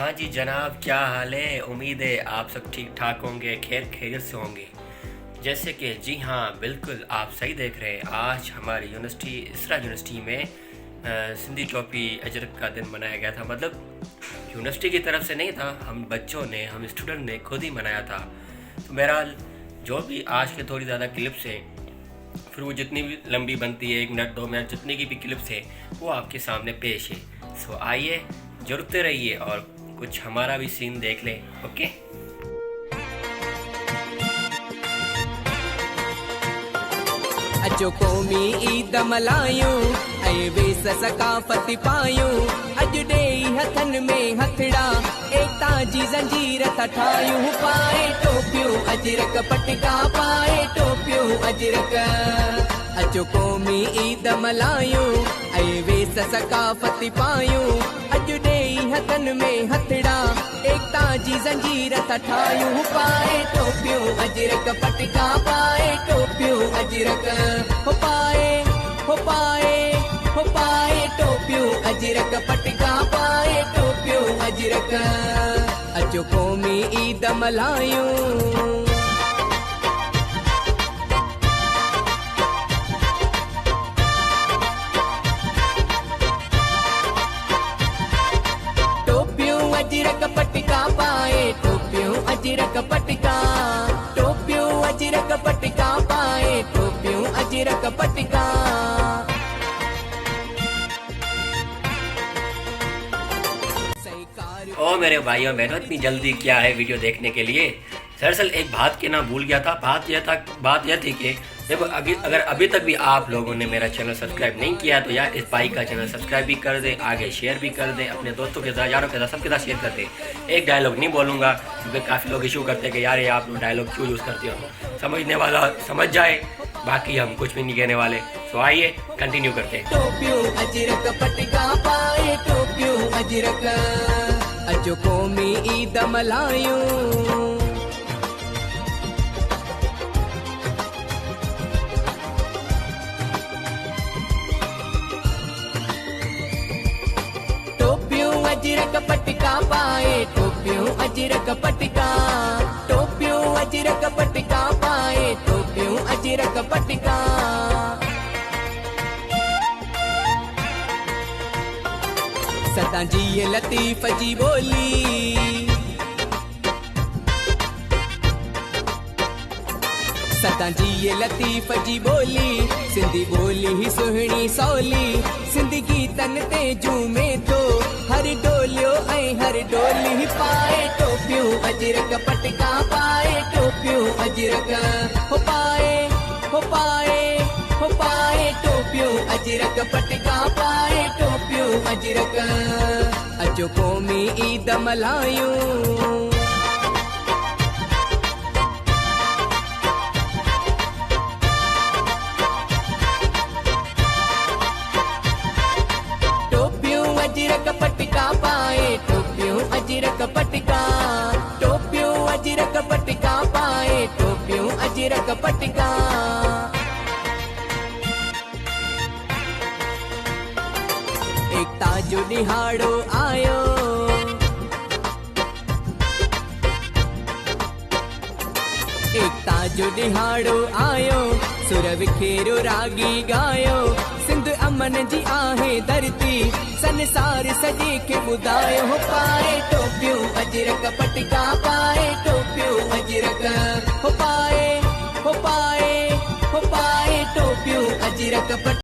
हाँ जी जनाब, क्या हाल है। उम्मीद है आप सब ठीक ठाक होंगे, खैर खैरियत से होंगे। जैसे कि जी हाँ बिल्कुल आप सही देख रहे हैं। आज हमारी यूनिवर्सिटी इसरा यूनिवर्सिटी में सिंधी टोपी अजरक का दिन मनाया गया था। मतलब यूनिवर्सिटी की तरफ से नहीं था, हम बच्चों ने, हम स्टूडेंट ने खुद ही मनाया था। तो बहरहाल जो भी आज के थोड़ी ज़्यादा क्लिप्स हैं, फिर वो जितनी भी लंबी बनती है, 1 मिनट 2 मिनट जितनी की भी क्लिप्स है वो आपके सामने पेश है। सो आइए जुड़ते रहिए और कुछ हमारा भी सीन देख लें। ओके। अचो कौमी ईद मल्हायूं ऐं वेस सकाफ़त पायूं। अॼु ॾेई हथनि में हथड़ा एकता जी ज़ंजीर था ठाहियूं। पाए टोपियूं अजरक पटका, पाए टोपियूं अजरक। अचो कौमी ईद मल्हायूं ऐं वेस सकाफ़त पायूं। अॼु ॾेई हथनि में हथड़ा एकता जी ज़ंजीर था ठाहियूं। पाए टोपियूं अजरक पटका, पाए टोपियूं अजरक। हो पाए हो पाए हो पाए टोपियूं अजरक पटका, पाए टोपियूं अजरक। अचो कौमी ईद मल्हायूं। अजरक पटका, पाए टोपियूं अजरक पटका। टोपियूं अजरक पटका, पाए टोपियूं अजरक पटका। ओ मेरे भाइयों बहनों, इतनी जल्दी क्या है वीडियो देखने के लिए। दरअसल एक बात कहना भूल गया था। बात यह थी कि देखो, अगर अभी तक भी आप लोगों ने मेरा चैनल सब्सक्राइब नहीं किया तो यार इस भाई का चैनल सब्सक्राइब भी कर दें, आगे शेयर भी कर दें, अपने दोस्तों के साथ, यारों के साथ, सबके साथ शेयर कर दें। एक डायलॉग नहीं बोलूँगा क्योंकि काफ़ी लोग इशू करते हैं कि यार ये आप लोग डायलॉग क्यों यूज़ करते हो। समझने वाला समझ जाए, बाकी हम कुछ भी नहीं कहने वाले। तो आइए कंटिन्यू करते हैं। टोपियूं अजरक पटका, पाए टोपियूं अजरक। अचो कौमी ईद मल्हायूं। अजरक पटका, पाए टोपियूं अजरक पटका। टोपियूं अजरक पटका, पाए टोपियूं अजरक पटका। सदा जी लतीफ़ जी बोली, सदा जी लतीफ़ जी बोली। सिंधी बोली ही सुहिणी सवली, सिंधी गीतन ते झूमे थो हर डोलियो ऐं हर डोली। पाए टोपियूं अजरक पटका, पाए टोपियूं अजरक। हो पाए हो पाए हो पाए टोपियूं अजरक पटका, पाए टोपियूं अजरक। अचो कौमी ईद मल्हायूं। अजरक पटका, पाए टोपियूं अजरक पटका। टोपियूं अजरक पटका, पाए टोपियूं अजरक पटका। एकता जो ॾिहाड़ो आयो, एकता जो ॾिहाड़ो आयो। सुर विखेरो रागी गायो, सिंध अमन जी आहे धरती, संसार सॼे खे ॿुधायो। हो पाए टोपियूं अजरक पटका, पाए टोपियूं अजरक। हो पाए हो पाए हो पाए टोपियूं अजरक पटका।